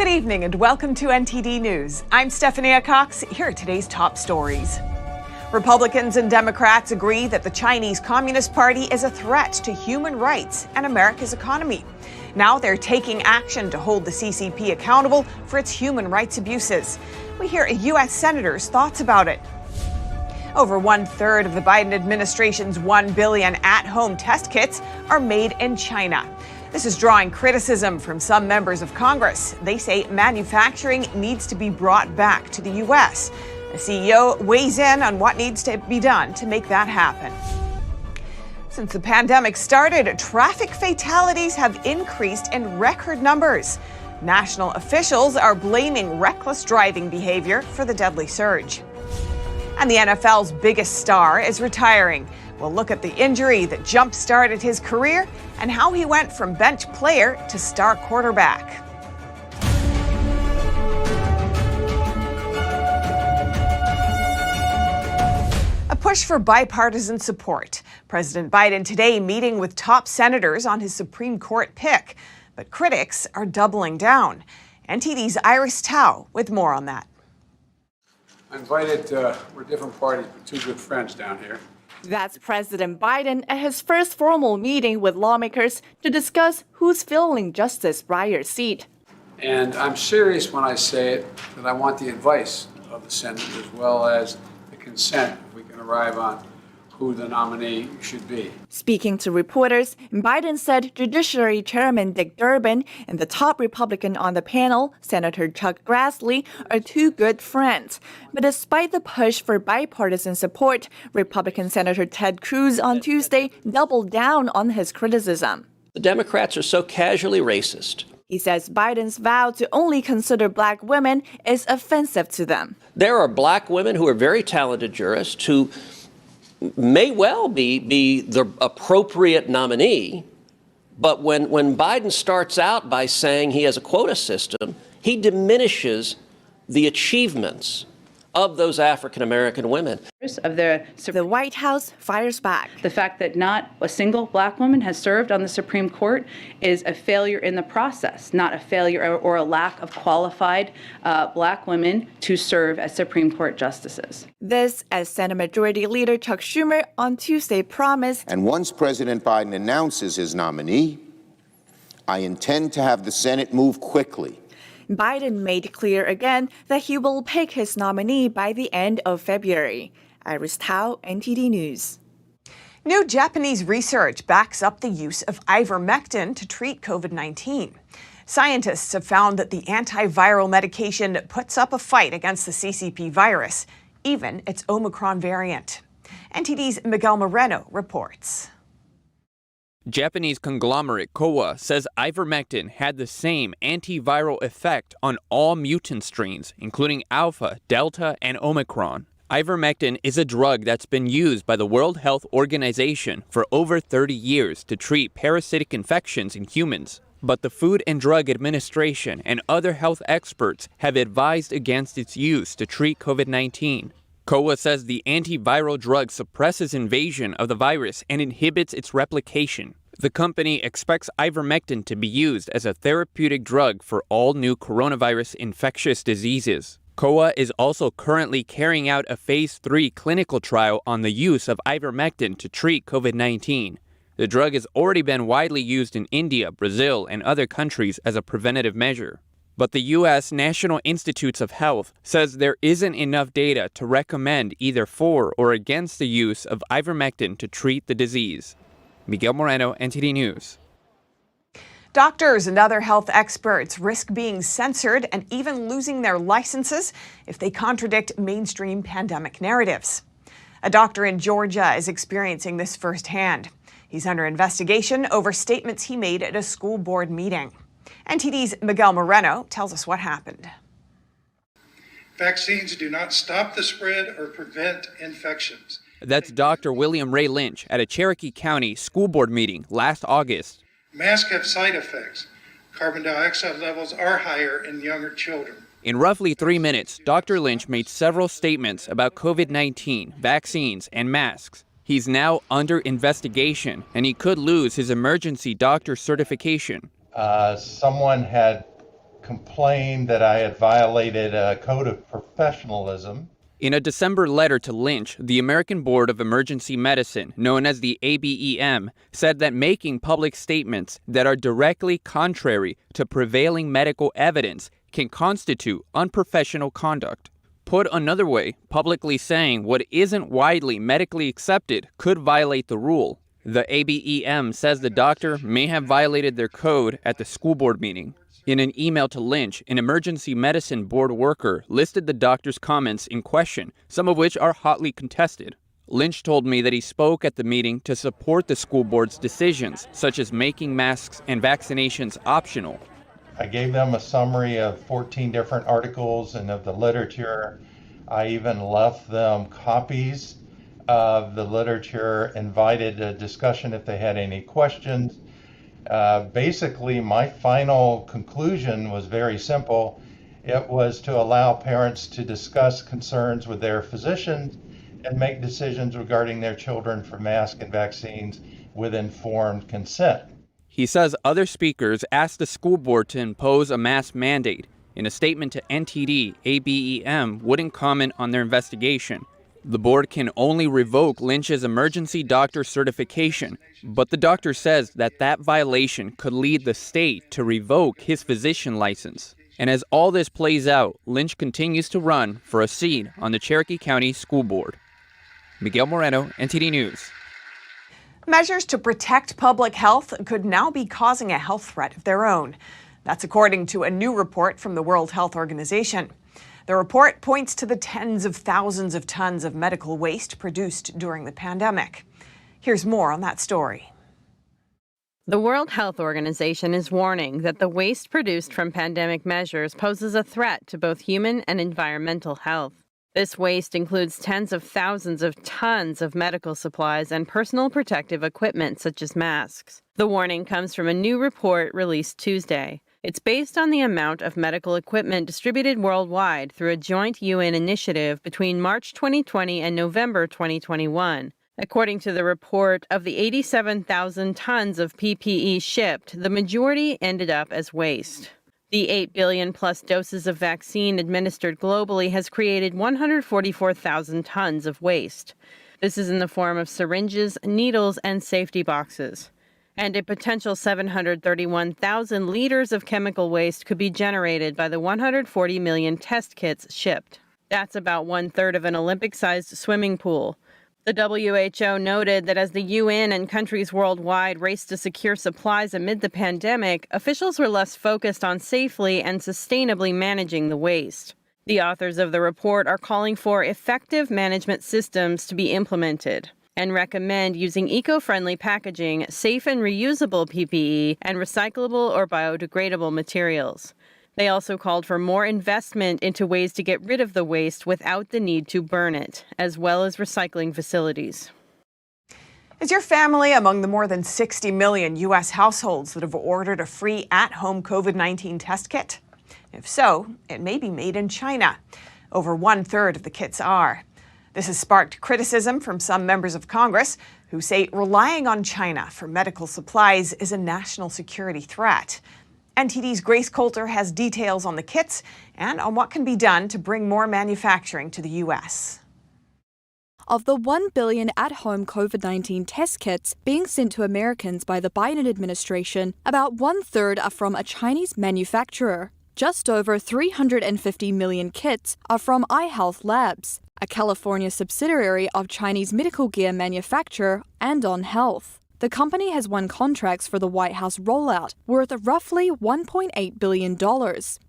Good evening and welcome to NTD News. I'm Stephania Cox. Here are today's top stories. Republicans and Democrats agree that the Chinese Communist Party is a threat to human rights and America's economy. Now they're taking action to hold the CCP accountable for its human rights abuses. We hear a U.S. senator's thoughts about it. Over 1/3 of the Biden administration's 1 billion at-home test kits are made in China. This is drawing criticism from some members of Congress. They say manufacturing needs to be brought back to the U.S. The CEO weighs in on what needs to be done to make that happen. Since the pandemic started, traffic fatalities have increased in record numbers. National officials are blaming reckless driving behavior for the deadly surge. And the NFL's biggest star is retiring. We'll look at the injury that jump-started his career and how he went from bench player to star quarterback. A push for bipartisan support. President Biden today meeting with top senators on his Supreme Court pick. But critics are doubling down. NTD's W.H.O with more on that. I invited, we're different parties, but two good friends down here. That's President Biden at his first formal meeting with lawmakers to discuss who's filling Justice Breyer's seat. And I'm serious when I say it, that I want the advice of the Senate as well as the consent, if we can arrive on who the nominee should be. Speaking to reporters, Biden said Judiciary Chairman Dick Durbin and the top Republican on the panel, Senator Chuck Grassley, are two good friends. But despite the push for bipartisan support, Republican Senator Ted Cruz on Tuesday doubled down on his criticism. The Democrats are so casually racist. He says Biden's vow to only consider black women is offensive to them. There are black women who are very talented jurists who may well be the appropriate nominee, but when Biden starts out by saying he has a quota system, he diminishes the achievements of those African-American women. The White House fires back. The fact that not a single black woman has served on the Supreme Court is a failure in the process, not a failure or a lack of qualified black women to serve as Supreme Court justices. This, as Senate Majority Leader Chuck Schumer on Tuesday promised. And once President Biden announces his nominee, I intend to have the Senate move quickly. Biden made clear again that he will pick his nominee by the end of February. W.H.O, NTD News. New Japanese research backs up the use of Ivermectin to treat COVID-19. Scientists have found that the antiviral medication puts up a fight against the CCP virus, even its Omicron variant. NTD's Miguel Moreno reports. Japanese conglomerate Kowa says ivermectin had the same antiviral effect on all mutant strains, including Alpha, Delta, and Omicron. Ivermectin is a drug that's been used by the World Health Organization for over 30 years to treat parasitic infections in humans. But the Food and Drug Administration and other health experts have advised against its use to treat COVID-19. Kowa says the antiviral drug suppresses invasion of the virus and inhibits its replication. The company expects ivermectin to be used as a therapeutic drug for all new coronavirus infectious diseases. Kowa is also currently carrying out a phase 3 clinical trial on the use of ivermectin to treat COVID-19. The drug has already been widely used in India, Brazil, and other countries as a preventative measure. But the U.S. National Institutes of Health says there isn't enough data to recommend either for or against the use of ivermectin to treat the disease. Miguel Moreno, NTD News. Doctors and other health experts risk being censored and even losing their licenses if they contradict mainstream pandemic narratives. A doctor in Georgia is experiencing this firsthand. He's under investigation over statements he made at a school board meeting. NTD's Miguel Moreno tells us what happened. Vaccines do not stop the spread or prevent infections. That's Dr. William Ray Lynch at a Cherokee County school board meeting last August. Masks have side effects. Carbon dioxide levels are higher in younger children. In roughly 3 minutes, Dr. Lynch made several statements about COVID-19, vaccines, and masks. He's now under investigation, and he could lose his emergency doctor certification. Someone had complained that I had violated a code of professionalism. In a December letter to Lynch, the American Board of Emergency Medicine, known as the ABEM, said that making public statements that are directly contrary to prevailing medical evidence can constitute unprofessional conduct. Put another way, publicly saying what isn't widely medically accepted could violate the rule. The ABEM says the doctor may have violated their code at the school board meeting. In an email to Lynch, an emergency medicine board worker listed the doctor's comments in question, some of which are hotly contested. Lynch told me that he spoke at the meeting to support the school board's decisions, such as making masks and vaccinations optional. I gave them a summary of 14 different articles and of the literature. I even left them copies of the literature, invited a discussion if they had any questions. Basically, my final conclusion was very simple. It was to allow parents to discuss concerns with their physicians and make decisions regarding their children for masks and vaccines with informed consent. He says other speakers asked the school board to impose a mask mandate. In a statement to NTD, ABEM wouldn't comment on their investigation. The board can only revoke Lynch's emergency doctor certification, but the doctor says that violation could lead the state to revoke his physician license. And as all this plays out, Lynch continues to run for a seat on the Cherokee County School Board. Miguel Moreno, NTD News. Measures to protect public health could now be causing a health threat of their own. That's according to a new report from the World Health Organization. The report points to the tens of thousands of tons of medical waste produced during the pandemic. Here's more on that story. The World Health Organization is warning that the waste produced from pandemic measures poses a threat to both human and environmental health. This waste includes tens of thousands of tons of medical supplies and personal protective equipment such as masks. The warning comes from a new report released Tuesday. It's based on the amount of medical equipment distributed worldwide through a joint UN initiative between March 2020 and November 2021. According to the report, of the 87,000 tons of PPE shipped, the majority ended up as waste. The 8 billion plus doses of vaccine administered globally has created 144,000 tons of waste. This is in the form of syringes, needles, and safety boxes. And a potential 731,000 liters of chemical waste could be generated by the 140 million test kits shipped. That's about 1/3 of an Olympic-sized swimming pool. The WHO noted that as the UN and countries worldwide raced to secure supplies amid the pandemic, officials were less focused on safely and sustainably managing the waste. The authors of the report are calling for effective management systems to be implemented and recommend using eco-friendly packaging, safe and reusable PPE, and recyclable or biodegradable materials. They also called for more investment into ways to get rid of the waste without the need to burn it, as well as recycling facilities. Is your family among the more than 60 million U.S. households that have ordered a free at-home COVID-19 test kit? If so, it may be made in China. Over 1/3 of the kits are. This has sparked criticism from some members of Congress who say relying on China for medical supplies is a national security threat. NTD's Grace Coulter has details on the kits and on what can be done to bring more manufacturing to the U.S. Of the 1 billion at-home COVID-19 test kits being sent to Americans by the Biden administration, about 1/3 are from a Chinese manufacturer. Just over 350 million kits are from iHealth Labs, a California subsidiary of Chinese medical gear manufacturer Andon Health. The company has won contracts for the White House rollout worth roughly $1.8 billion.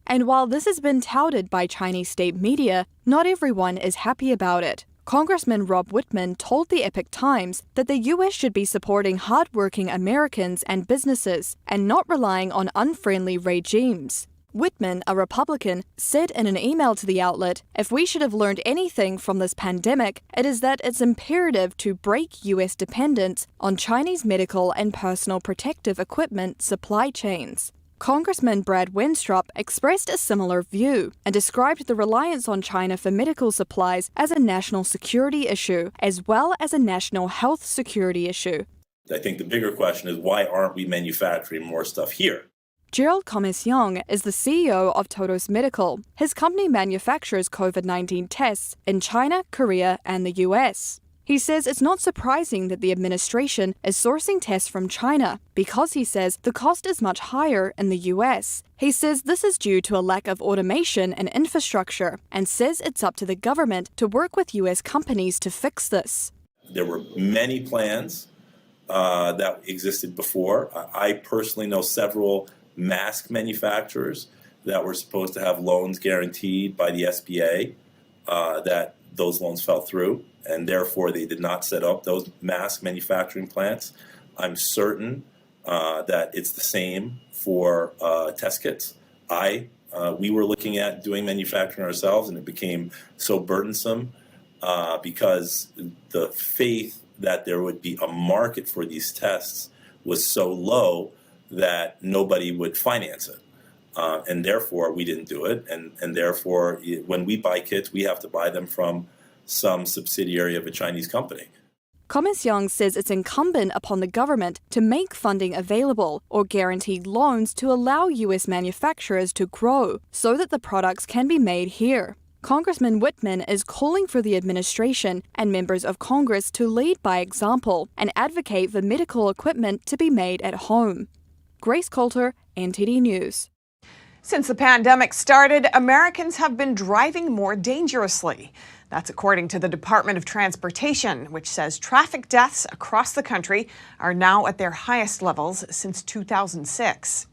And while this has been touted by Chinese state media, not everyone is happy about it. Congressman Rob Wittman told the Epoch Times that the U.S. should be supporting hardworking Americans and businesses and not relying on unfriendly regimes. Wittman, a Republican, said in an email to the outlet, "If we should have learned anything from this pandemic, it is that it's imperative to break U.S. dependence on Chinese medical and personal protective equipment supply chains." Congressman Brad Wenstrup expressed a similar view and described the reliance on China for medical supplies as a national security issue, as well as a national health security issue. I think the bigger question is, why aren't we manufacturing more stuff here? Gerald Commercian is the CEO of Todos Medical. His company manufactures COVID-19 tests in China, Korea, and the US. He says it's not surprising that the administration is sourcing tests from China because he says the cost is much higher in the US. He says this is due to a lack of automation and infrastructure and says it's up to the government to work with US companies to fix this. There were many plans that existed before. I personally know several mask manufacturers that were supposed to have loans guaranteed by the SBA that those loans fell through, and therefore they did not set up those mask manufacturing plants. I'm certain that it's the same for test kits. We were looking at doing manufacturing ourselves, and it became so burdensome because the faith that there would be a market for these tests was so low that nobody would finance it. And therefore, we didn't do it. And therefore, when we buy kits, we have to buy them from some subsidiary of a Chinese company. Commercian says it's incumbent upon the government to make funding available or guaranteed loans to allow U.S. manufacturers to grow so that the products can be made here. Congressman Whitman is calling for the administration and members of Congress to lead by example and advocate for medical equipment to be made at home. Grace Coulter, NTD News. Since the pandemic started, Americans have been driving more dangerously. That's according to the Department of Transportation, which says traffic deaths across the country are now at their highest levels since 2006.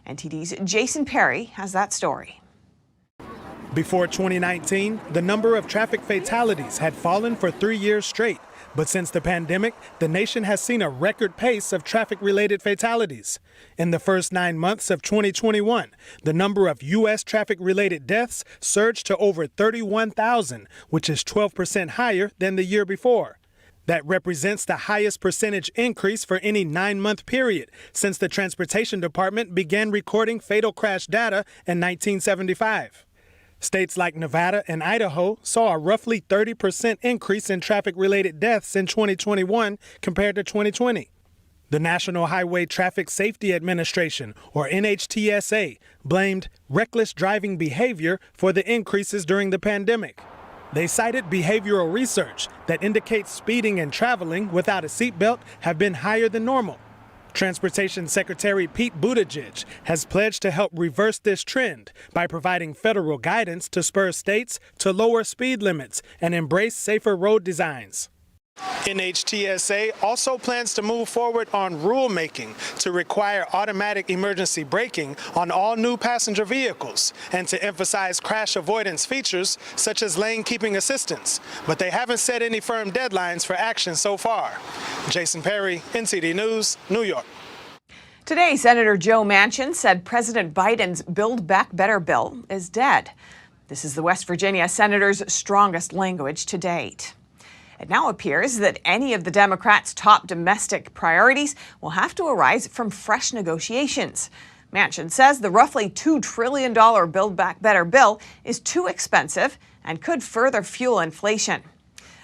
NTD's Jason Perry has that story. Before 2019, the number of traffic fatalities had fallen for 3 years straight. But since the pandemic, the nation has seen a record pace of traffic-related fatalities. In the first 9 months of 2021, the number of U.S. traffic-related deaths surged to over 31,000, which is 12% higher than the year before. That represents the highest percentage increase for any 9-month period since the Transportation Department began recording fatal crash data in 1975. States like Nevada and Idaho saw a roughly 30% increase in traffic-related deaths in 2021 compared to 2020. The National Highway Traffic Safety Administration, or NHTSA, blamed reckless driving behavior for the increases during the pandemic. They cited behavioral research that indicates speeding and traveling without a seatbelt have been higher than normal. Transportation Secretary Pete Buttigieg has pledged to help reverse this trend by providing federal guidance to spur states to lower speed limits and embrace safer road designs. NHTSA also plans to move forward on rulemaking to require automatic emergency braking on all new passenger vehicles and to emphasize crash avoidance features such as lane keeping assistance. But they haven't set any firm deadlines for action so far. Jason Perry, NTD News, New York. Today, Senator Joe Manchin said President Biden's Build Back Better bill is dead. This is the West Virginia senator's strongest language to date. It now appears that any of the Democrats' top domestic priorities will have to arise from fresh negotiations. Manchin says the roughly $2 trillion Build Back Better bill is too expensive and could further fuel inflation.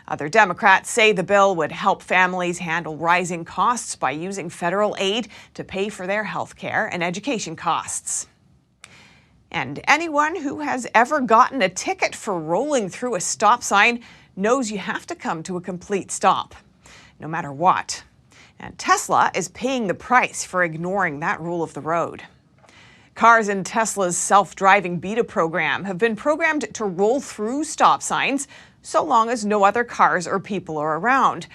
Other Democrats say the bill would help families handle rising costs by using federal aid to pay for their health care and education costs. And anyone who has ever gotten a ticket for rolling through a stop sign knows you have to come to a complete stop, no matter what. And Tesla is paying the price for ignoring that rule of the road. Cars in Tesla's self-driving beta program have been programmed to roll through stop signs so long as no other cars or people are around.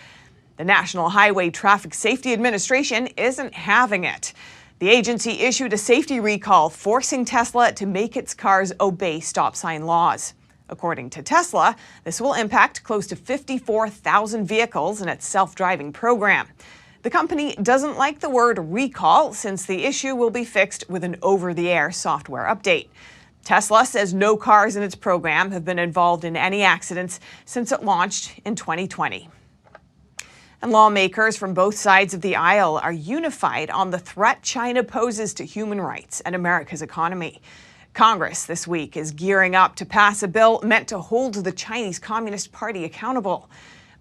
The National Highway Traffic Safety Administration isn't having it. The agency issued a safety recall forcing Tesla to make its cars obey stop sign laws. According to Tesla, this will impact close to 54,000 vehicles in its self-driving program. The company doesn't like the word recall since the issue will be fixed with an over-the-air software update. Tesla says no cars in its program have been involved in any accidents since it launched in 2020. And lawmakers from both sides of the aisle are unified on the threat China poses to human rights and America's economy. Congress this week is gearing up to pass a bill meant to hold the Chinese Communist Party accountable.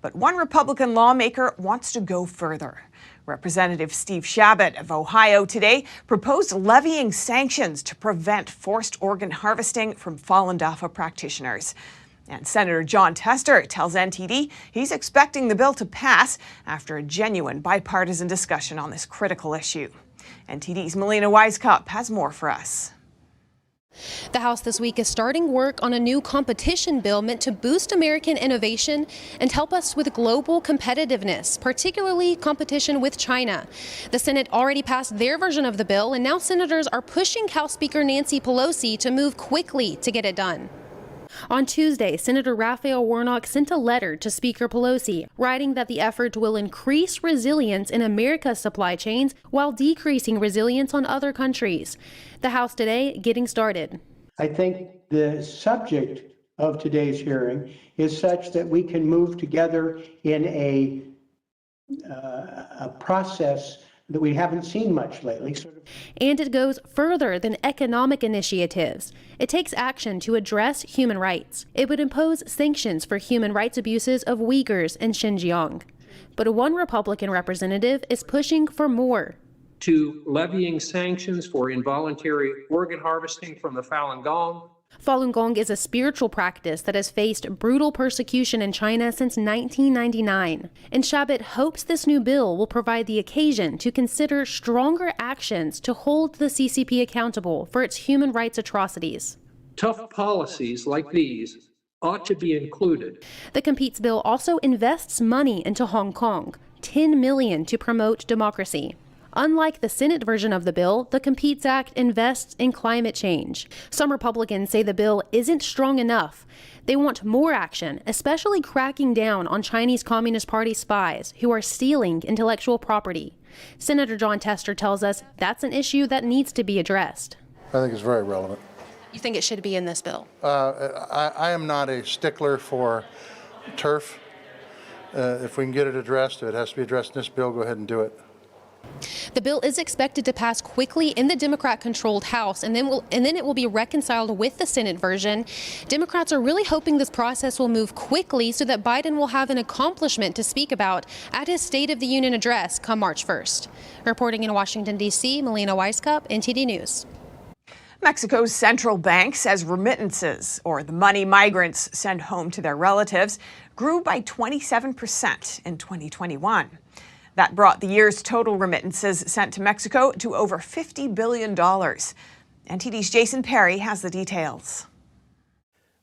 But one Republican lawmaker wants to go further. Representative Steve Chabot of Ohio today proposed levying sanctions to prevent forced organ harvesting from Falun Dafa practitioners. And Senator Jon Tester tells NTD he's expecting the bill to pass after a genuine bipartisan discussion on this critical issue. NTD's Melina Weiskopf has more for us. The House this week is starting work on a new competition bill meant to boost American innovation and help us with global competitiveness, particularly competition with China. The Senate already passed their version of the bill, and now senators are pushing House Speaker Nancy Pelosi to move quickly to get it done. On Tuesday, Senator Raphael Warnock sent a letter to Speaker Pelosi, writing that the effort will increase resilience in America's supply chains while decreasing resilience on other countries. The House today getting started. I think the subject of today's hearing is such that we can move together in a process that we haven't seen much lately. And it goes further than economic initiatives. It takes action to address human rights. It would impose sanctions for human rights abuses of Uyghurs in Xinjiang. But one Republican representative is pushing for more. To levying sanctions for involuntary organ harvesting from the Falun Gong. Falun Gong is a spiritual practice that has faced brutal persecution in China since 1999. And Chabot hopes this new bill will provide the occasion to consider stronger actions to hold the CCP accountable for its human rights atrocities. Tough policies like these ought to be included. The Competes bill also invests money into Hong Kong, $10 million to promote democracy. Unlike the Senate version of the bill, the Competes Act invests in climate change. Some Republicans say the bill isn't strong enough. They want more action, especially cracking down on Chinese Communist Party spies who are stealing intellectual property. Senator Jon Tester tells us that's an issue that needs to be addressed. I think it's very relevant. You think it should be in this bill? I am not a stickler for turf. If we can get it addressed, if it has to be addressed in this bill, go ahead and do it. The bill is expected to pass quickly in the Democrat-controlled House, and then it will be reconciled with the Senate version. Democrats are really hoping this process will move quickly so that Biden will have an accomplishment to speak about at his State of the Union address come March 1st. Reporting in Washington, D.C., Melina Weiskopf, NTD News. Mexico's central bank says remittances, or the money migrants send home to their relatives, grew by 27% in 2021. That brought the year's total remittances sent to Mexico to over $50 billion. NTD's Jason Perry has the details.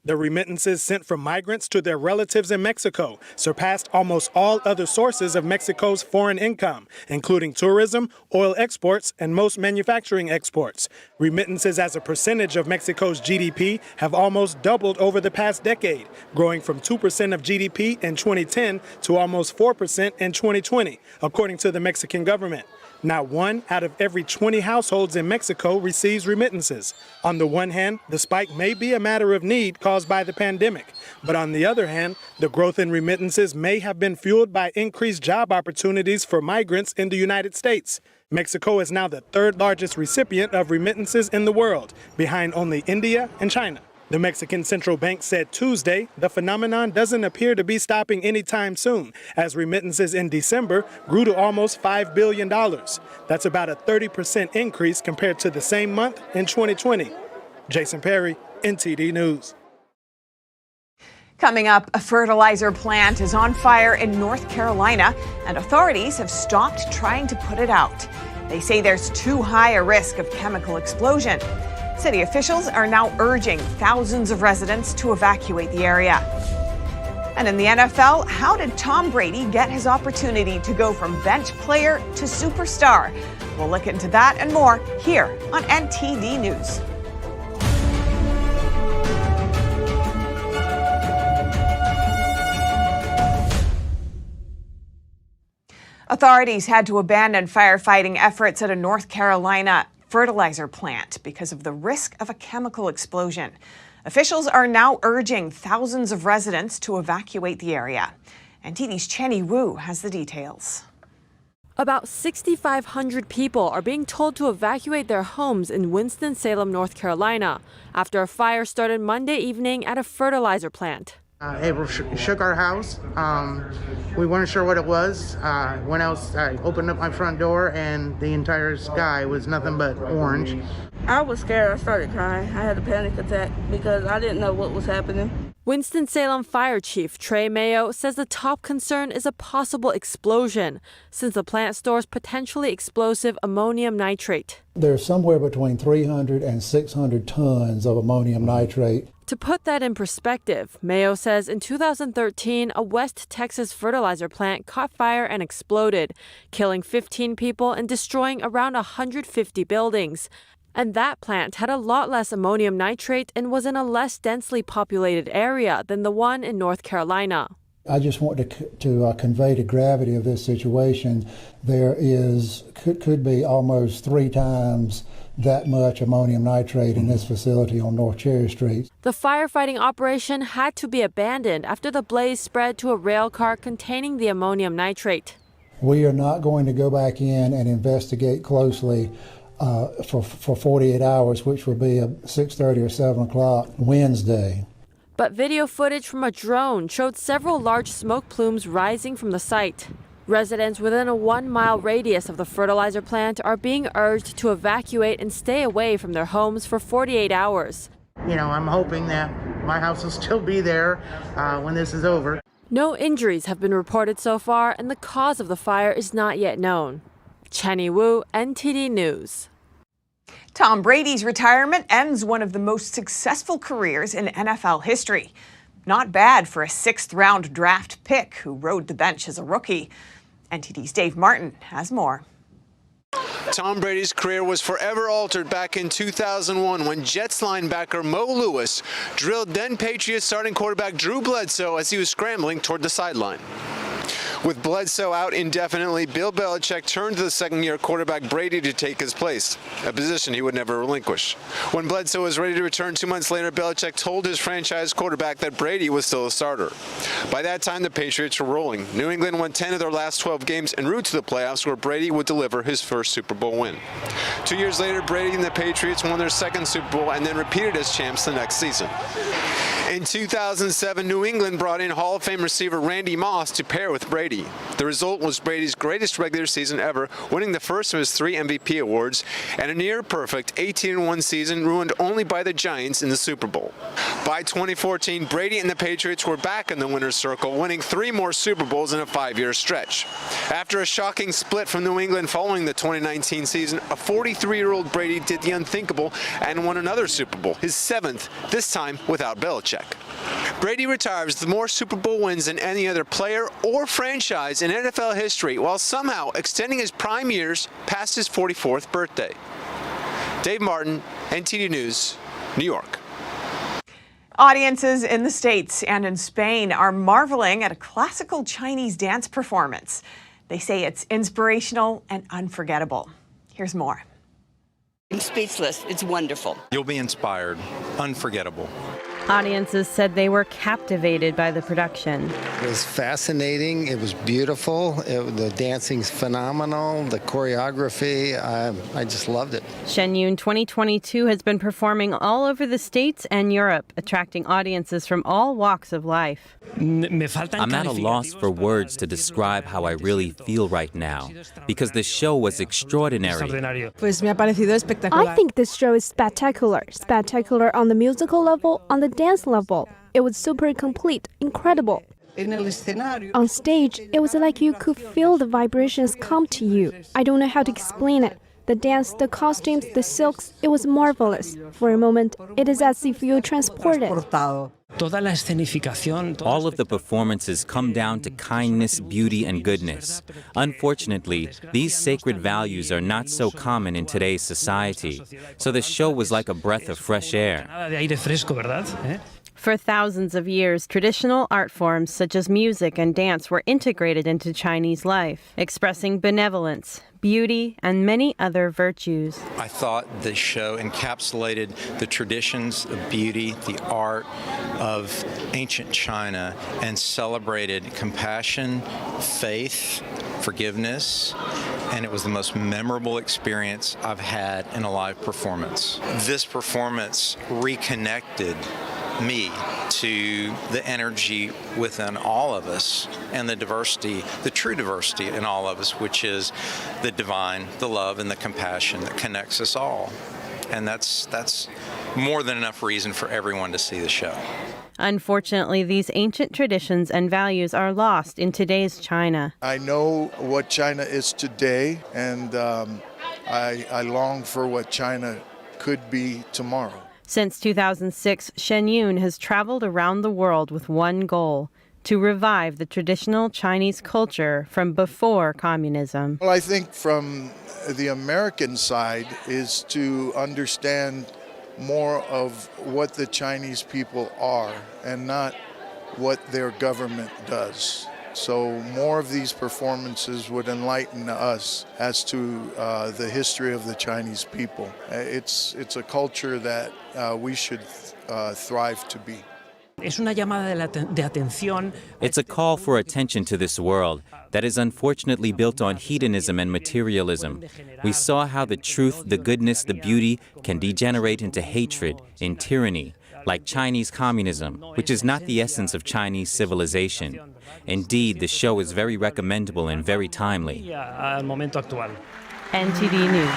The remittances sent from migrants to their relatives in Mexico surpassed almost all other sources of Mexico's foreign income, including tourism, oil exports, and most manufacturing exports. Remittances as a percentage of Mexico's GDP have almost doubled over the past decade, growing from 2% of GDP in 2010 to almost 4% in 2020, according to the Mexican government. Now 1 out of every 20 households in Mexico receives remittances. On the one hand, the spike may be a matter of need caused by the pandemic. But on the other hand, the growth in remittances may have been fueled by increased job opportunities for migrants in the United States. Mexico is now the third largest recipient of remittances in the world, behind only India and China. The Mexican Central Bank said Tuesday the phenomenon doesn't appear to be stopping anytime soon, as remittances in December grew to almost $5 billion. That's about a 30% increase compared to the same month in 2020. Jason Perry, NTD News. Coming up, a fertilizer plant is on fire in North Carolina, and authorities have stopped trying to put it out. They say there's too high a risk of chemical explosion. City officials are now urging thousands of residents to evacuate the area. And in the NFL, how did Tom Brady get his opportunity to go from bench player to superstar? We'll look into that and more here on NTD News. Authorities had to abandon firefighting efforts at a North Carolina fertilizer plant because of the risk of a chemical explosion. Officials are now urging thousands of residents to evacuate the area. NTD's Shen Yun has the details. About 6,500 people are being told to evacuate their homes in Winston-Salem, North Carolina, after a fire started Monday evening at a fertilizer plant. It shook our house. We weren't sure what it was. When I opened up my front door and the entire sky was nothing but orange. I was scared. I started crying. I had a panic attack because I didn't know what was happening. Winston-Salem Fire Chief Trey Mayo says the top concern is a possible explosion, since the plant stores potentially explosive ammonium nitrate. There's somewhere between 300 and 600 tons of ammonium nitrate. To put that in perspective, Mayo says in 2013, a West Texas fertilizer plant caught fire and exploded, killing 15 people and destroying around 150 buildings. And that plant had a lot less ammonium nitrate and was in a less densely populated area than the one in North Carolina. I just want to convey the gravity of this situation. There could be almost 3 times that much ammonium nitrate in this facility on North Cherry Street. The firefighting operation had to be abandoned after the blaze spread to a rail car containing the ammonium nitrate. We are not going to go back in and investigate closely for 48 hours, which will be at 6:30 or 7 o'clock Wednesday. But video footage from a drone showed several large smoke plumes rising from the site. Residents within a 1-mile radius of the fertilizer plant are being urged to evacuate and stay away from their homes for 48 hours. I'm hoping that my house will still be there when this is over. No injuries have been reported so far, and the cause of the fire is not yet known. Chenny Wu, NTD News. Tom Brady's retirement ends one of the most successful careers in NFL history. Not bad for a 6th-round draft pick who rode the bench as a rookie. NTD's Dave Martin has more. Tom Brady's career was forever altered back in 2001 when Jets linebacker Mo Lewis drilled then Patriots starting quarterback Drew Bledsoe as he was scrambling toward the sideline. With Bledsoe out indefinitely, Bill Belichick turned to the second-year quarterback Brady to take his place, a position he would never relinquish. When Bledsoe was ready to return 2 months later, Belichick told his franchise quarterback that Brady was still a starter. By that time, the Patriots were rolling. New England won 10 of their last 12 games en route to the playoffs, where Brady would deliver his first Super Bowl win. 2 years later, Brady and the Patriots won their second Super Bowl and then repeated as champs the next season. In 2007, New England brought in Hall of Fame receiver Randy Moss to pair with Brady. The result was Brady's greatest regular season ever, winning the first of his 3 MVP awards, and a near-perfect 18-1 season ruined only by the Giants in the Super Bowl. By 2014, Brady and the Patriots were back in the winner's circle, winning 3 more Super Bowls in a 5-year stretch. After a shocking split from New England following the 2019 season, a 43-year-old Brady did the unthinkable and won another Super Bowl, his 7th, this time without Belichick. Brady retires with more Super Bowl wins than any other player or franchise in NFL history, while somehow extending his prime years past his 44th birthday. Dave Martin, NTD News, New York. Audiences in the States and in Spain are marveling at a classical Chinese dance performance. They say it's inspirational and unforgettable. Here's more. I'm speechless. It's wonderful. You'll be inspired. Unforgettable. Audiences said they were captivated by the production. It was fascinating. It was beautiful. The dancing's phenomenal. The choreography, I just loved it. Shen Yun 2022 has been performing all over the States and Europe, attracting audiences from all walks of life. I'm at a loss for words to describe how I really feel right now, because the show was extraordinary. I think this show is spectacular. Spectacular on the musical level, on the dance level. It was super complete, incredible. On stage, it was like you could feel the vibrations come to you. I don't know how to explain it. The dance, the costumes, the silks, it was marvelous. For a moment, it is as if you're transported. All of the performances come down to kindness, beauty, and goodness. Unfortunately, these sacred values are not so common in today's society. So the show was like a breath of fresh air. For thousands of years, traditional art forms such as music and dance were integrated into Chinese life, expressing benevolence, beauty, and many other virtues. I thought the show encapsulated the traditions, the beauty, the art of ancient China and celebrated compassion, faith, forgiveness, and it was the most memorable experience I've had in a live performance. This performance reconnected me to the energy within all of us and the diversity, the true diversity in all of us, which is the divine, the love, and the compassion that connects us all. And that's more than enough reason for everyone to see the show. Unfortunately, these ancient traditions and values are lost in today's China. I know what China is today, and I long for what China could be tomorrow. Since 2006, Shen Yun has traveled around the world with one goal: to revive the traditional Chinese culture from before communism. Well, I think from the American side is to understand more of what the Chinese people are and not what their government does. So more of these performances would enlighten us as to the history of the Chinese people. It's a culture that we should thrive to be. It's a call for attention to this world that is unfortunately built on hedonism and materialism. We saw how the truth, the goodness, the beauty can degenerate into hatred and tyranny, like Chinese communism, which is not the essence of Chinese civilization. Indeed, the show is very recommendable and very timely. NTD News.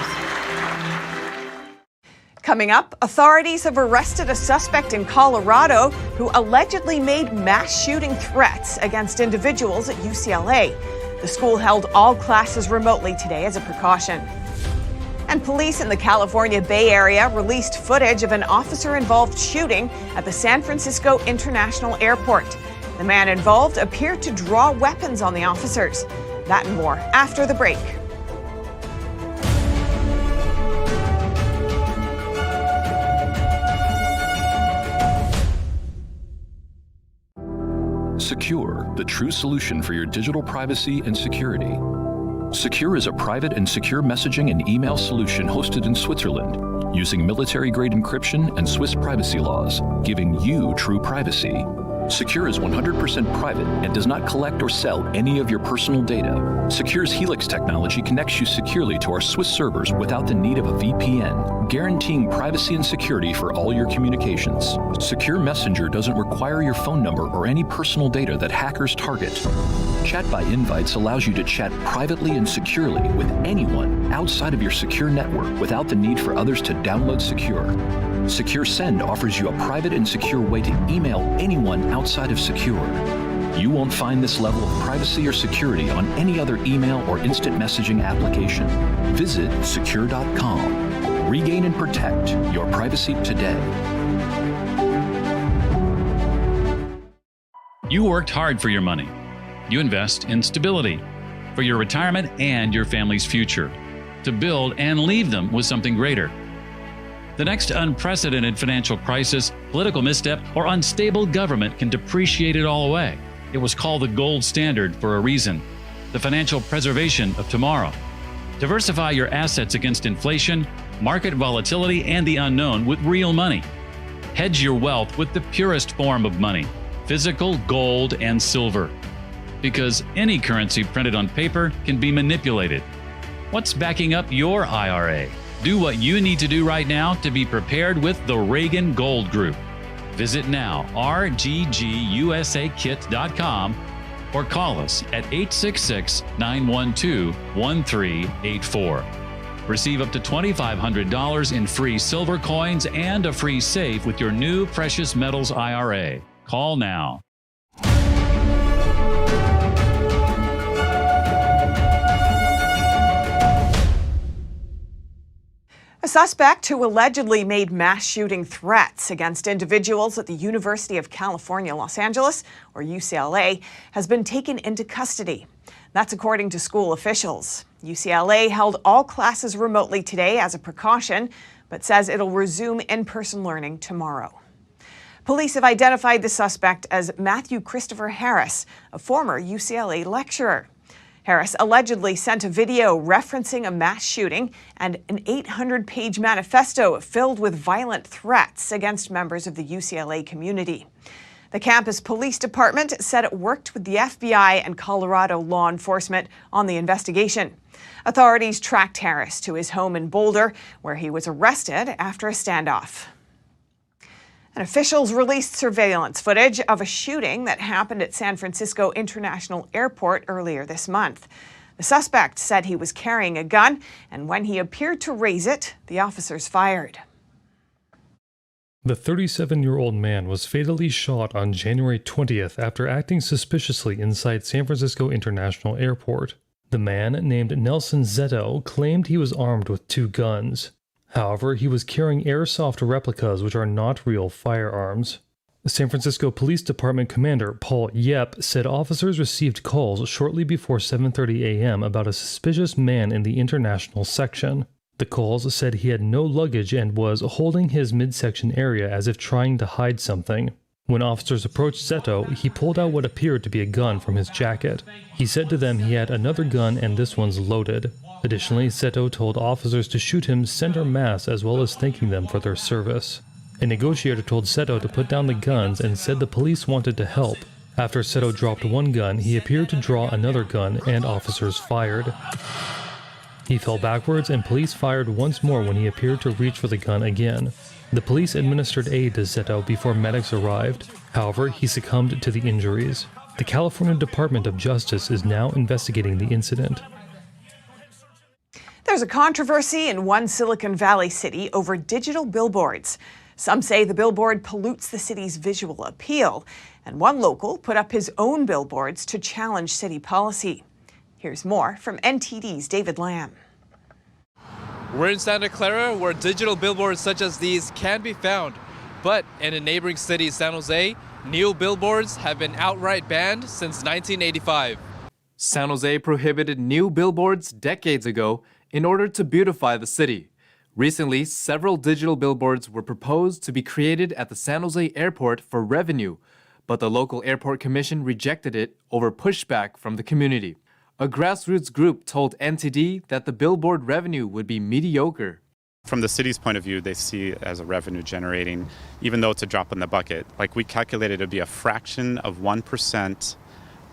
Coming up, authorities have arrested a suspect in Colorado who allegedly made mass shooting threats against individuals at UCLA. The school held all classes remotely today as a precaution. And police in the California Bay Area released footage of an officer-involved shooting at the San Francisco International Airport. The man involved appeared to draw weapons on the officers. That and more after the break. Secure, the true solution for your digital privacy and security. Secure is a private and secure messaging and email solution hosted in Switzerland, using military-grade encryption and Swiss privacy laws, giving you true privacy. Secure is 100% private and does not collect or sell any of your personal data. Secure's Helix technology connects you securely to our Swiss servers without the need of a VPN, guaranteeing privacy and security for all your communications. Secure Messenger doesn't require your phone number or any personal data that hackers target. Chat by Invites allows you to chat privately and securely with anyone outside of your secure network without the need for others to download Secure. Secure Send offers you a private and secure way to email anyone outside of Secure. You won't find this level of privacy or security on any other email or instant messaging application. Visit secure.com. Regain and protect your privacy today. You worked hard for your money. You invest in stability for your retirement and your family's future, to build and leave them with something greater. The next unprecedented financial crisis, political misstep, or unstable government can depreciate it all away. It was called the gold standard for a reason, the financial preservation of tomorrow. Diversify your assets against inflation, market volatility, and the unknown with real money. Hedge your wealth with the purest form of money, physical gold and silver. Because any currency printed on paper can be manipulated. What's backing up your IRA? Do what you need to do right now to be prepared with the Reagan Gold Group. Visit now, rggusakit.com, or call us at 866-912-1384. Receive up to $2,500 in free silver coins and a free safe with your new precious metals IRA. Call now. A suspect who allegedly made mass shooting threats against individuals at the University of California, Los Angeles, or UCLA, has been taken into custody. That's according to school officials. UCLA held all classes remotely today as a precaution, but says it'll resume in-person learning tomorrow. Police have identified the suspect as Matthew Christopher Harris, a former UCLA lecturer. Harris allegedly sent a video referencing a mass shooting and an 800-page manifesto filled with violent threats against members of the UCLA community. The campus police department said it worked with the FBI and Colorado law enforcement on the investigation. Authorities tracked Harris to his home in Boulder, where he was arrested after a standoff. And officials released surveillance footage of a shooting that happened at San Francisco International Airport earlier this month. The suspect said he was carrying a gun, and when he appeared to raise it, the officers fired. The 37-year-old man was fatally shot on January 20th after acting suspiciously inside San Francisco International Airport. The man, named Nelson Zetto, claimed he was armed with 2 guns. However, he was carrying airsoft replicas which are not real firearms. The San Francisco Police Department Commander Paul Yep said officers received calls shortly before 7:30 a.m. about a suspicious man in the international section. The calls said he had no luggage and was holding his midsection area as if trying to hide something. When officers approached Zetto, he pulled out what appeared to be a gun from his jacket. He said to them he had another gun and this one's loaded. Additionally, Zetto told officers to shoot him center mass as well as thanking them for their service. A negotiator told Zetto to put down the guns and said the police wanted to help. After Zetto dropped one gun, he appeared to draw another gun and officers fired. He fell backwards and police fired once more when he appeared to reach for the gun again. The police administered aid to Zetto before medics arrived. However, he succumbed to the injuries. The California Department of Justice is now investigating the incident. There's a controversy in one Silicon Valley city over digital billboards. Some say the billboard pollutes the city's visual appeal, and one local put up his own billboards to challenge city policy. Here's more from NTD's David Lamb. We're in Santa Clara, where digital billboards such as these can be found. But in a neighboring city, San Jose, new billboards have been outright banned since 1985. San Jose prohibited new billboards decades ago in order to beautify the city. Recently, several digital billboards were proposed to be created at the San Jose airport for revenue, but the local airport commission rejected it over pushback from the community. A grassroots group told NTD that the billboard revenue would be mediocre. From the city's point of view, they see it as a revenue generating, even though it's a drop in the bucket. Like we calculated, it would be a fraction of 1%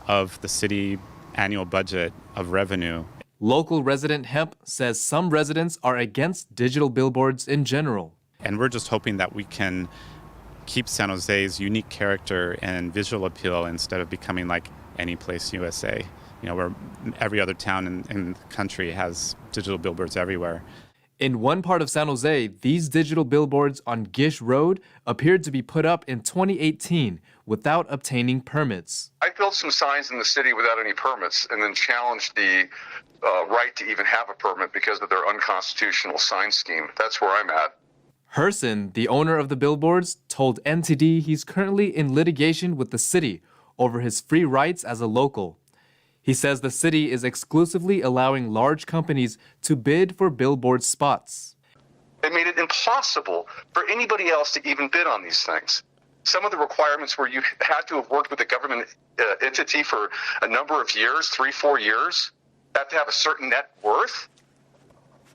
of the city annual budget of revenue. Local resident Hemp says some residents are against digital billboards in general. And we're just hoping that we can keep San Jose's unique character and visual appeal instead of becoming like any place USA. You know, where every other town in the country has digital billboards everywhere. In one part of San Jose, these digital billboards on Gish Road appeared to be put up in 2018 without obtaining permits. I built some signs in the city without any permits and then challenged the right to even have a permit because of their unconstitutional sign scheme. That's where I'm at. Herson, the owner of the billboards, told NTD he's currently in litigation with the city over his free rights as a local. He says the city is exclusively allowing large companies to bid for billboard spots. They made it impossible for anybody else to even bid on these things. Some of the requirements where you had to have worked with a government entity for a number of years, 3-4 years, have to have a certain net worth.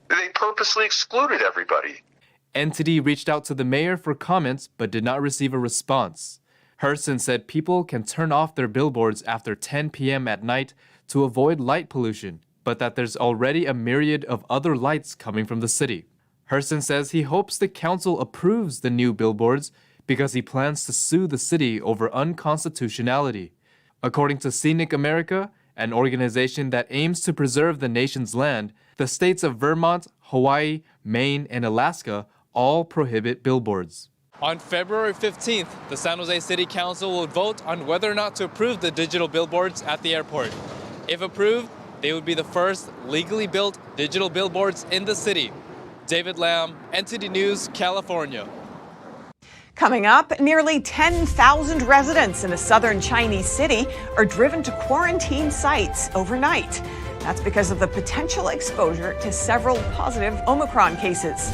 They purposely excluded everybody. NTD reached out to the mayor for comments but did not receive a response. Herson said people can turn off their billboards after 10 p.m. at night to avoid light pollution, but that there's already a myriad of other lights coming from the city. Herson says he hopes the council approves the new billboards because he plans to sue the city over unconstitutionality. According to Scenic America, an organization that aims to preserve the nation's land, the states of Vermont, Hawaii, Maine, and Alaska all prohibit billboards. On February 15th, the San Jose City Council will vote on whether or not to approve the digital billboards at the airport. If approved, they would be the first legally built digital billboards in the city. David Lamb, NTD News, California. Coming up, nearly 10,000 residents in a southern Chinese city are driven to quarantine sites overnight. That's because of the potential exposure to several positive Omicron cases.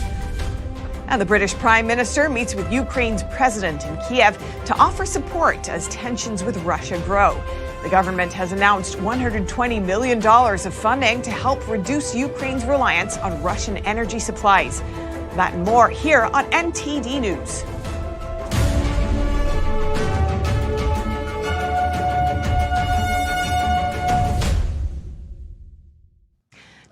And the British Prime Minister meets with Ukraine's president in Kyiv to offer support as tensions with Russia grow. The government has announced $120 million of funding to help reduce Ukraine's reliance on Russian energy supplies. That and more here on NTD News.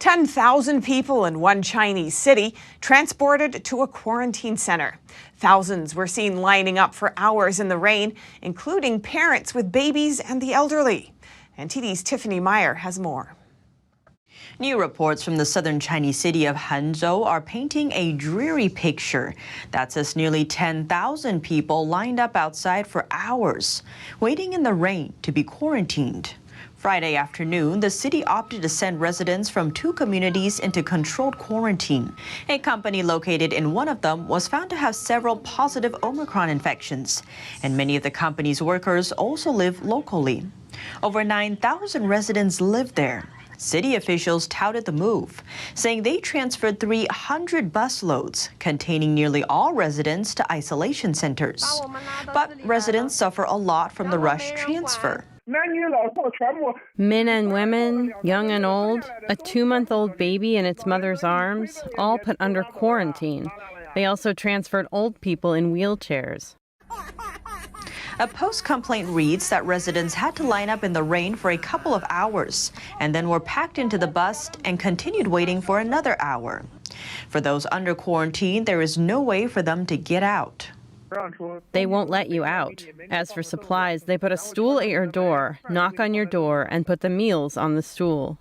10,000 people in one Chinese city transported to a quarantine center. Thousands were seen lining up for hours in the rain, including parents with babies and the elderly. NTD's Tiffany Meyer has more. New reports from the southern Chinese city of Hangzhou are painting a dreary picture. That says nearly 10,000 people lined up outside for hours, waiting in the rain to be quarantined. Friday afternoon, the city opted to send residents from 2 communities into controlled quarantine. A company located in one of them was found to have several positive Omicron infections, and many of the company's workers also live locally. Over 9,000 residents live there. City officials touted the move, saying they transferred 300 busloads containing nearly all residents to isolation centers. But residents suffer a lot from the rush transfer. Men and women, young and old, a 2-month-old baby in its mother's arms, all put under quarantine. They also transferred old people in wheelchairs. A post-complaint reads that residents had to line up in the rain for a couple of hours and then were packed into the bus and continued waiting for another hour. For those under quarantine, there is no way for them to get out. They won't let you out. As for supplies, they put a stool at your door, knock on your door, and put the meals on the stool.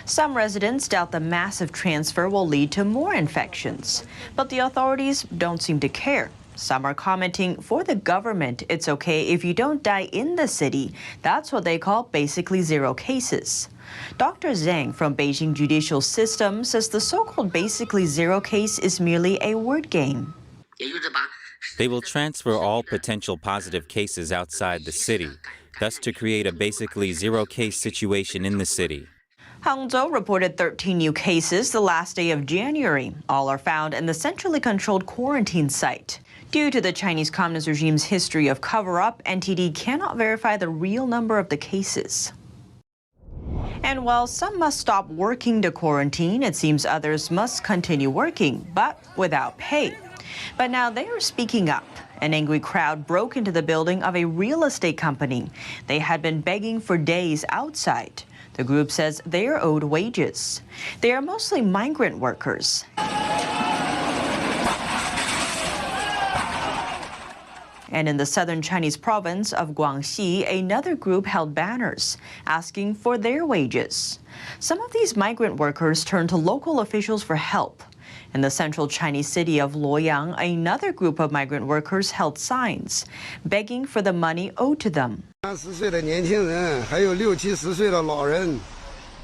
Some residents doubt the massive transfer will lead to more infections, but the authorities don't seem to care. Some are commenting, for the government, it's okay if you don't die in the city. That's what they call basically zero cases. Dr. Zhang from Beijing Judicial System says the so-called basically zero case is merely a word game. They will transfer all potential positive cases outside the city, thus to create a basically zero-case situation in the city. Hangzhou reported 13 new cases the last day of January. All are found in the centrally controlled quarantine site. Due to the Chinese Communist regime's history of cover-up, NTD cannot verify the real number of the cases. And while some must stop working to quarantine, it seems others must continue working, but without pay. But now they are speaking up. An angry crowd broke into the building of a real estate company. They had been begging for days outside. The group says they are owed wages. They are mostly migrant workers. And in the southern Chinese province of Guangxi, another group held banners asking for their wages. Some of these migrant workers turned to local officials for help. In the central Chinese city of Luoyang, another group of migrant workers held signs, begging for the money owed to them. 30岁的年轻人，还有60、70岁的老人，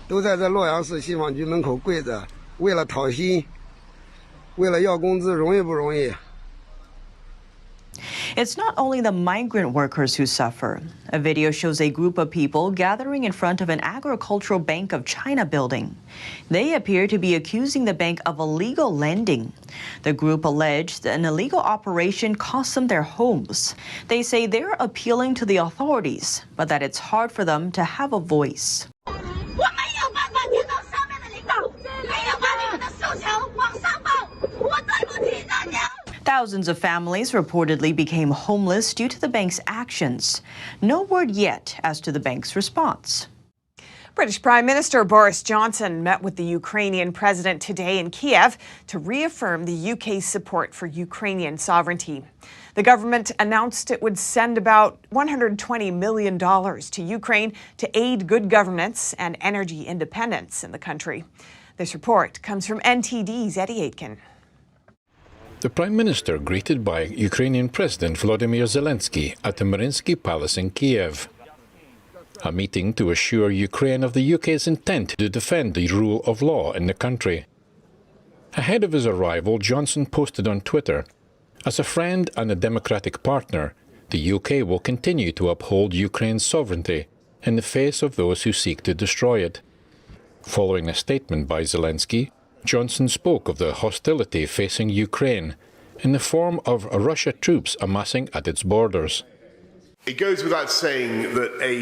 都在这洛阳市信访局门口跪着，为了讨薪，为了要工资，容易不容易？ It's not only the migrant workers who suffer. A video shows a group of people gathering in front of an agricultural Bank of China building. They appear to be accusing the bank of illegal lending. The group alleged that an illegal operation cost them their homes. They say they're appealing to the authorities, but that it's hard for them to have a voice. Thousands of families reportedly became homeless due to the bank's actions. No word yet as to the bank's response. British Prime Minister Boris Johnson met with the Ukrainian president today in Kyiv to reaffirm the UK's support for Ukrainian sovereignty. The government announced it would send about $120 million to Ukraine to aid good governance and energy independence in the country. This report comes from NTD's Eddie Aitken. The Prime Minister greeted by Ukrainian President Volodymyr Zelensky at the Mariinsky Palace in Kyiv. A meeting to assure Ukraine of the UK's intent to defend the rule of law in the country. Ahead of his arrival, Johnson posted on Twitter, "As a friend and a democratic partner, the UK will continue to uphold Ukraine's sovereignty in the face of those who seek to destroy it." Following a statement by Zelensky, Johnson spoke of the hostility facing Ukraine in the form of Russian troops amassing at its borders. It goes without saying that a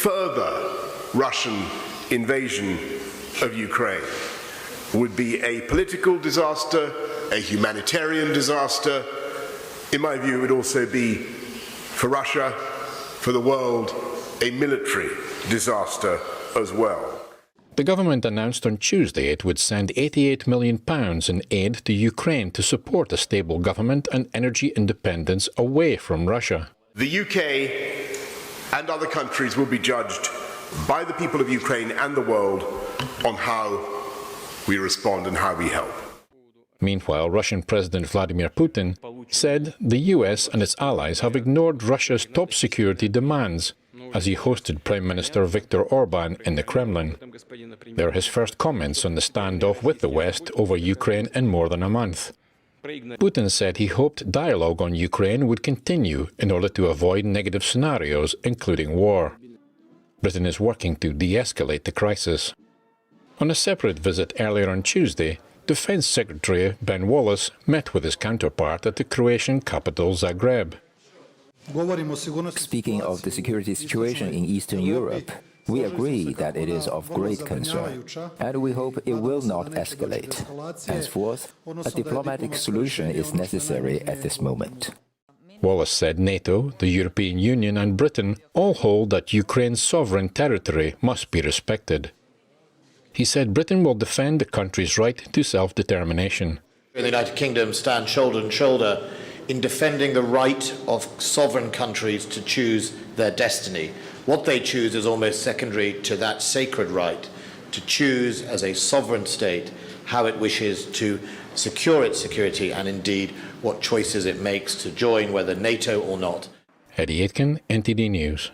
further Russian invasion of Ukraine would be a political disaster, a humanitarian disaster. In my view, it would also be, for Russia, for the world, a military disaster as well. The government announced on Tuesday it would send £88 million in aid to Ukraine to support a stable government and energy independence away from Russia. The UK and other countries will be judged by the people of Ukraine and the world on how we respond and how we help. Meanwhile, Russian President Vladimir Putin said the US and its allies have ignored Russia's top security demands as he hosted Prime Minister Viktor Orban in the Kremlin. They are his first comments on the standoff with the West over Ukraine in more than a month. Putin said he hoped dialogue on Ukraine would continue in order to avoid negative scenarios, including war. Britain is working to de-escalate the crisis. On a separate visit earlier on Tuesday, Defense Secretary Ben Wallace met with his counterpart at the Croatian capital Zagreb. Speaking of the security situation in Eastern Europe, we agree that it is of great concern, and we hope it will not escalate. Henceforth, a diplomatic solution is necessary at this moment. Wallace said NATO, the European Union and Britain all hold that Ukraine's sovereign territory must be respected. He said Britain will defend the country's right to self-determination. The United Kingdom stands shoulder to shoulder in defending the right of sovereign countries to choose their destiny. What they choose is almost secondary to that sacred right to choose as a sovereign state how it wishes to secure its security and indeed what choices it makes to join, whether NATO or not. Eddie Aitken, NTD News.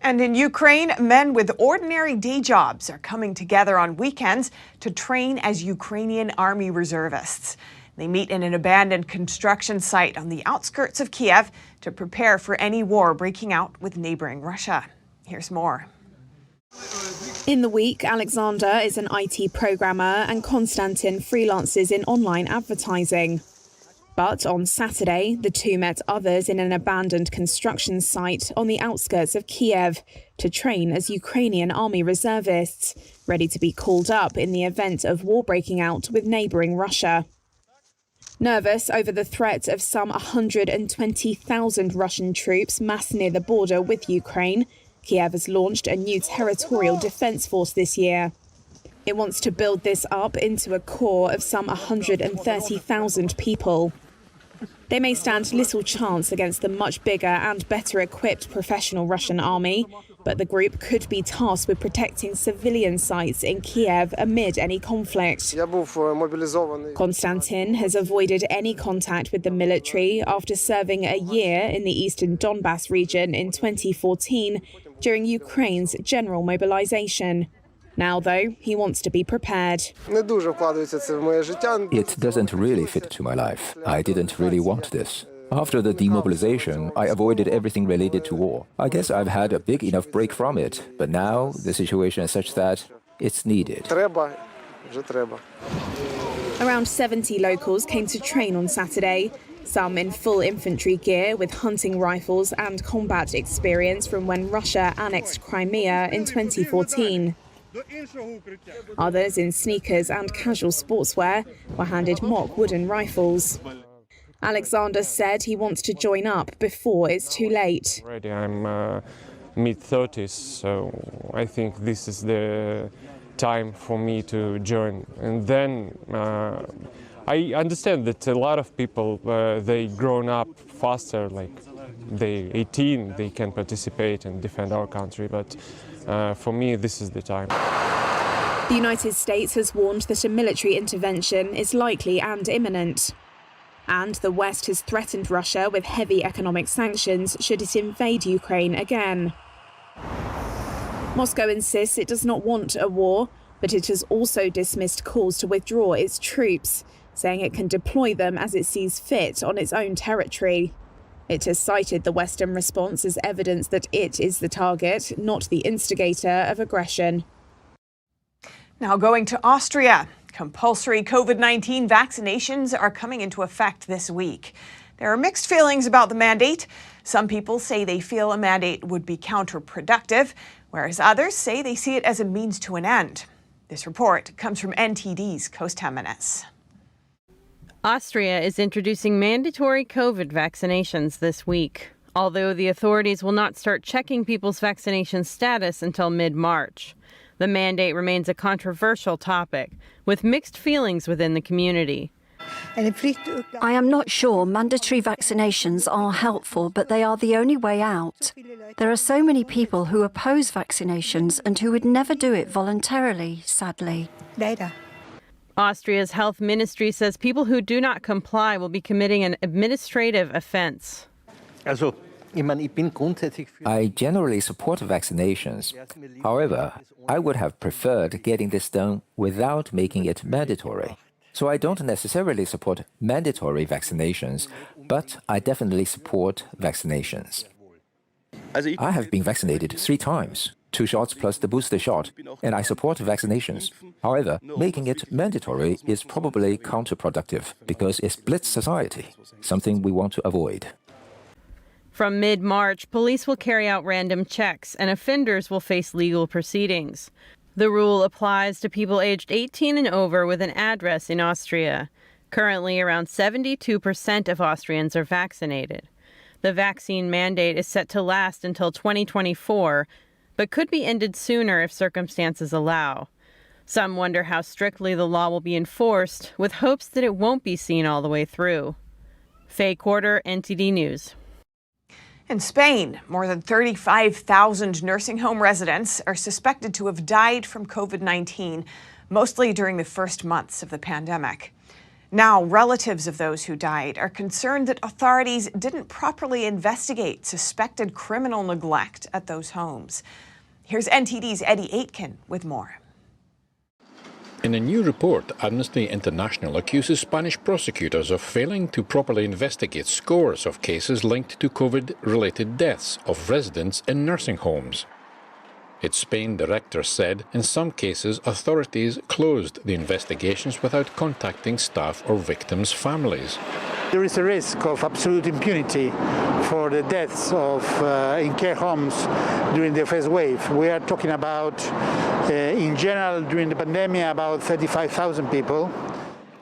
And in Ukraine, men with ordinary day jobs are coming together on weekends to train as Ukrainian army reservists. They meet in an abandoned construction site on the outskirts of Kyiv to prepare for any war breaking out with neighboring Russia. Here's more. In the week, Alexander is an IT programmer and Konstantin freelances in online advertising. But on Saturday, the two met others in an abandoned construction site on the outskirts of Kyiv to train as Ukrainian army reservists, ready to be called up in the event of war breaking out with neighbouring Russia. Nervous over the threat of some 120,000 Russian troops massed near the border with Ukraine, Kyiv has launched a new territorial defence force this year. It wants to build this up into a core of some 130,000 people. They may stand little chance against the much bigger and better equipped professional Russian army, but the group could be tasked with protecting civilian sites in Kyiv amid any conflict. Konstantin has avoided any contact with the military after serving a year in the eastern Donbass region in 2014 during Ukraine's general mobilization. Now, though, he wants to be prepared. It doesn't really fit to my life. I didn't really want this. After the demobilization, I avoided everything related to war. I guess I've had a big enough break from it, but now the situation is such that it's needed. Around 70 locals came to train on Saturday, some in full infantry gear with hunting rifles and combat experience from when Russia annexed Crimea in 2014. Others in sneakers and casual sportswear were handed mock wooden rifles. Alexander said he wants to join up before it's too late. Already I'm mid-30s, so I think this is the time for me to join. And then I understand that a lot of people, they grown up faster, like they 18, they can participate and defend our country, but for me this is the time. The United States has warned that a military intervention is likely and imminent. And the West has threatened Russia with heavy economic sanctions should it invade Ukraine again. Moscow insists it does not want a war, but it has also dismissed calls to withdraw its troops, saying it can deploy them as it sees fit on its own territory. It has cited the Western response as evidence that it is the target, not the instigator of aggression. Now going to Austria. Compulsory COVID-19 vaccinations are coming into effect this week. There are mixed feelings about the mandate. Some people say they feel a mandate would be counterproductive, whereas others say they see it as a means to an end. This report comes from NTD's Coast Jimenez. Austria is introducing mandatory COVID vaccinations this week, although the authorities will not start checking people's vaccination status until mid-March. The mandate remains a controversial topic, with mixed feelings within the community. I am not sure mandatory vaccinations are helpful, but they are the only way out. There are so many people who oppose vaccinations and who would never do it voluntarily, sadly. Austria's health ministry says people who do not comply will be committing an administrative offense. I generally support vaccinations. However, I would have preferred getting this done without making it mandatory. So I don't necessarily support mandatory vaccinations, but I definitely support vaccinations. I have been vaccinated 3 times, 2 shots plus the booster shot, and I support vaccinations. However, making it mandatory is probably counterproductive because it splits society, something we want to avoid. From mid-March, police will carry out random checks and offenders will face legal proceedings. The rule applies to people aged 18 and over with an address in Austria. Currently, around 72% of Austrians are vaccinated. The vaccine mandate is set to last until 2024, but could be ended sooner if circumstances allow. Some wonder how strictly the law will be enforced, with hopes that it won't be seen all the way through. Faye Quarter, NTD News. In Spain, more than 35,000 nursing home residents are suspected to have died from COVID-19, mostly during the first months of the pandemic. Now, relatives of those who died are concerned that authorities didn't properly investigate suspected criminal neglect at those homes. Here's NTD's Eddie Aitken with more. In a new report, Amnesty International accuses Spanish prosecutors of failing to properly investigate scores of cases linked to COVID-related deaths of residents in nursing homes. Its Spain director said in some cases authorities closed the investigations without contacting staff or victims' families. There is a risk of absolute impunity for the deaths of in care homes during the first wave. We are talking about, in general, during the pandemic, about 35,000 people.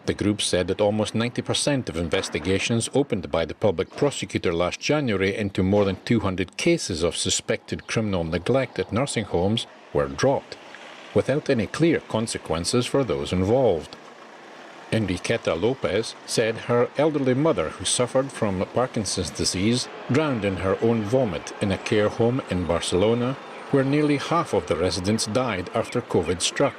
The group said that almost 90% of investigations opened by the public prosecutor last January into more than 200 cases of suspected criminal neglect at nursing homes were dropped, without any clear consequences for those involved. Enriqueta Lopez said her elderly mother, who suffered from Parkinson's disease, drowned in her own vomit in a care home in Barcelona, where nearly half of the residents died after COVID struck.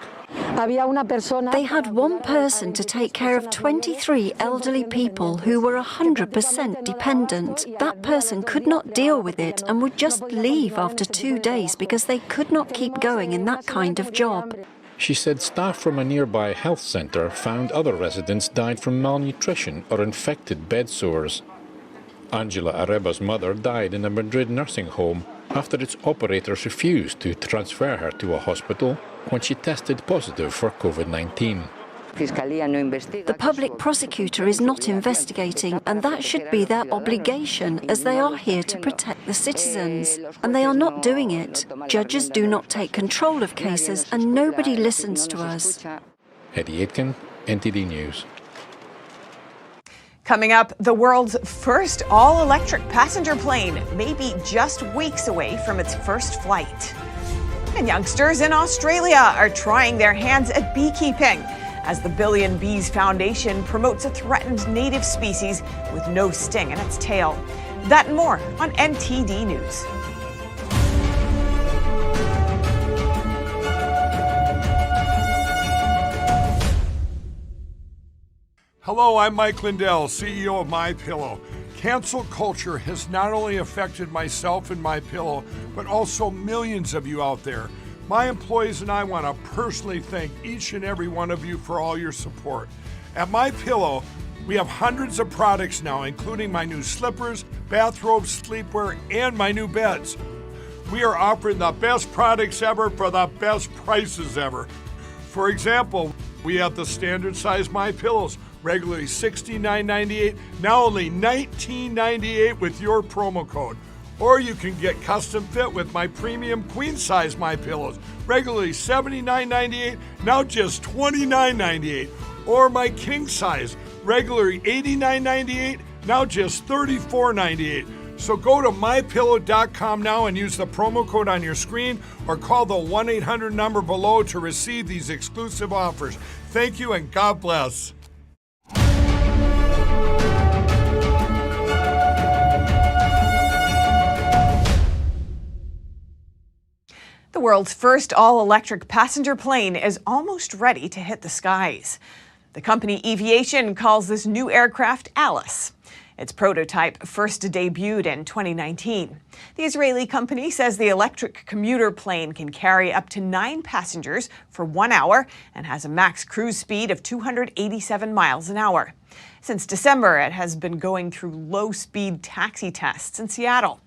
They had one person to take care of 23 elderly people who were 100% dependent. That person could not deal with it and would just leave after 2 days because they could not keep going in that kind of job. She said staff from a nearby health centre found other residents died from malnutrition or infected bed sores. Angela Areba's mother died in a Madrid nursing home after its operators refused to transfer her to a hospital when she tested positive for COVID-19. The public prosecutor is not investigating, and that should be their obligation, as they are here to protect the citizens. And they are not doing it. Judges do not take control of cases, and nobody listens to us. Eddie Aitken, NTD News. Coming up, the world's first all-electric passenger plane may be just weeks away from its first flight. And youngsters in Australia are trying their hands at beekeeping as the Billion Bees Foundation promotes a threatened native species with no sting in its tail. That and more on NTD News. Hello, I'm Mike Lindell, CEO of MyPillow. Cancel culture has not only affected myself and MyPillow, but also millions of you out there. My employees and I want to personally thank each and every one of you for all your support. At MyPillow, we have hundreds of products now, including my new slippers, bathrobes, sleepwear, and my new beds. We are offering the best products ever for the best prices ever. For example, we have the standard size MyPillows, regularly $69.98, now only $19.98 with your promo code. Or you can get custom fit with my premium queen size MyPillows, regularly $79.98, now just $29.98. Or my king size, regularly $89.98, now just $34.98. So go to mypillow.com now and use the promo code on your screen or call the 1-800 number below to receive these exclusive offers. Thank you and God bless. The world's first all-electric passenger plane is almost ready to hit the skies. The company Aviation calls this new aircraft Alice. Its prototype first debuted in 2019. The Israeli company says the electric commuter plane can carry up to 9 passengers for 1 hour and has a max cruise speed of 287 miles an hour. Since December, it has been going through low-speed taxi tests in Seattle.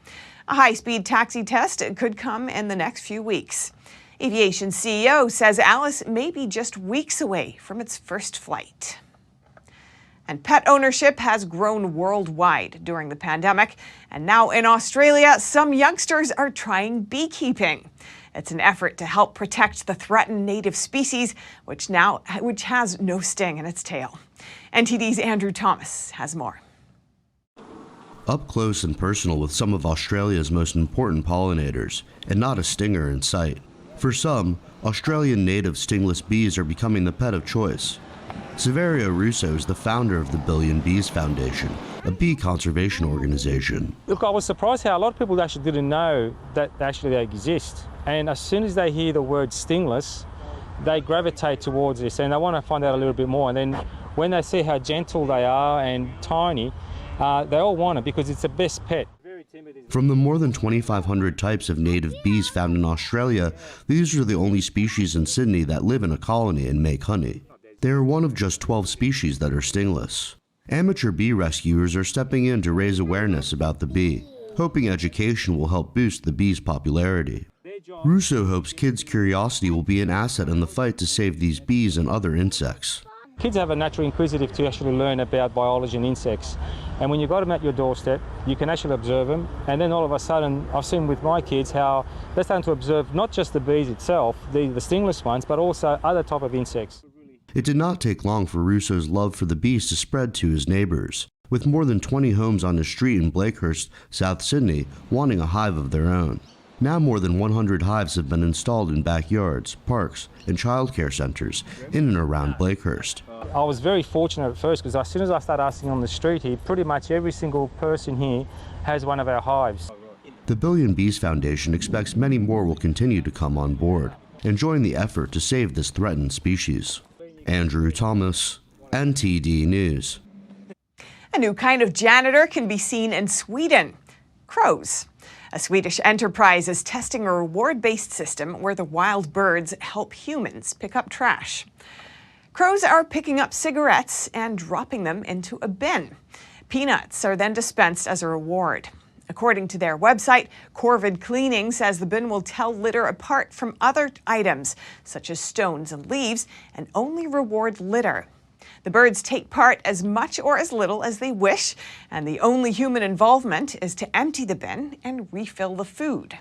A high-speed taxi test could come in the next few weeks. Aviation CEO says Alice may be just weeks away from its first flight. And pet ownership has grown worldwide during the pandemic. And now in Australia, some youngsters are trying beekeeping. It's an effort to help protect the threatened native species, which has no sting in its tail. NTD's Andrew Thomas has more. Up close and personal with some of Australia's most important pollinators, and not a stinger in sight. For some, Australian native stingless bees are becoming the pet of choice. Saverio Russo is the founder of the Billion Bees Foundation, a bee conservation organization. Look, I was surprised how a lot of people actually didn't know that actually they exist. And as soon as they hear the word stingless, they gravitate towards this and they want to find out a little bit more. And then when they see how gentle they are and tiny, they all want it because it's the best pet. From the more than 2,500 types of native bees found in Australia, these are the only species in Sydney that live in a colony and make honey. They are one of just 12 species that are stingless. Amateur bee rescuers are stepping in to raise awareness about the bee, hoping education will help boost the bee's popularity. Russo hopes kids' curiosity will be an asset in the fight to save these bees and other insects. Kids have a natural inquisitive to actually learn about biology and insects. And when you've got them at your doorstep, you can actually observe them. And then all of a sudden, I've seen with my kids how they're starting to observe not just the bees itself, the stingless ones, but also other type of insects. It did not take long for Russo's love for the bees to spread to his neighbors, with more than 20 homes on his street in Blakehurst, South Sydney, wanting a hive of their own. Now more than 100 hives have been installed in backyards, parks, and childcare centers in and around Blakehurst. I was very fortunate at first because as soon as I started asking on the street here, pretty much every single person here has one of our hives. The Billion Bees Foundation expects many more will continue to come on board and join the effort to save this threatened species. Andrew Thomas, NTD News. A new kind of janitor can be seen in Sweden. Crows. A Swedish enterprise is testing a reward-based system where the wild birds help humans pick up trash. Crows are picking up cigarettes and dropping them into a bin. Peanuts are then dispensed as a reward. According to their website, Corvid Cleaning says the bin will tell litter apart from other items, such as stones and leaves, and only reward litter. The birds take part as much or as little as they wish, and the only human involvement is to empty the bin and refill the food.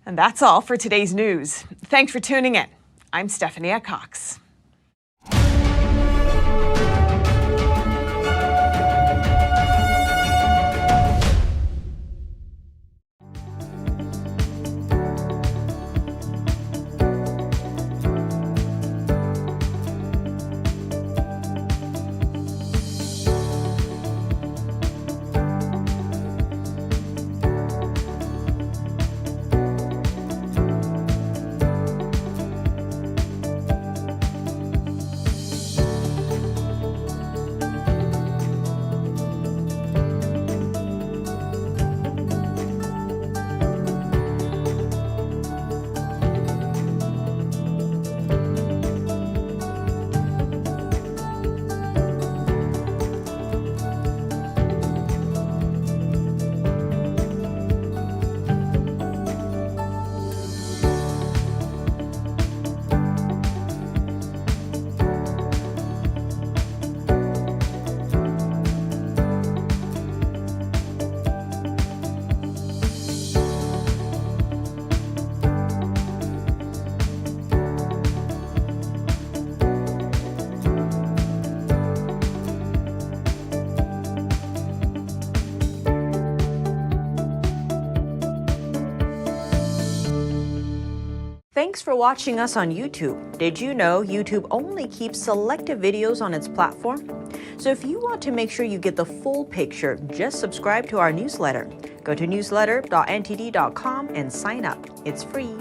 And that's all for today's news. Thanks for tuning in. I'm Stephanie Cox. Thanks for watching us on YouTube. Did you know YouTube only keeps selective videos on its platform? So if you want to make sure you get the full picture, just subscribe to our newsletter. Go to newsletter.ntd.com and sign up. It's free.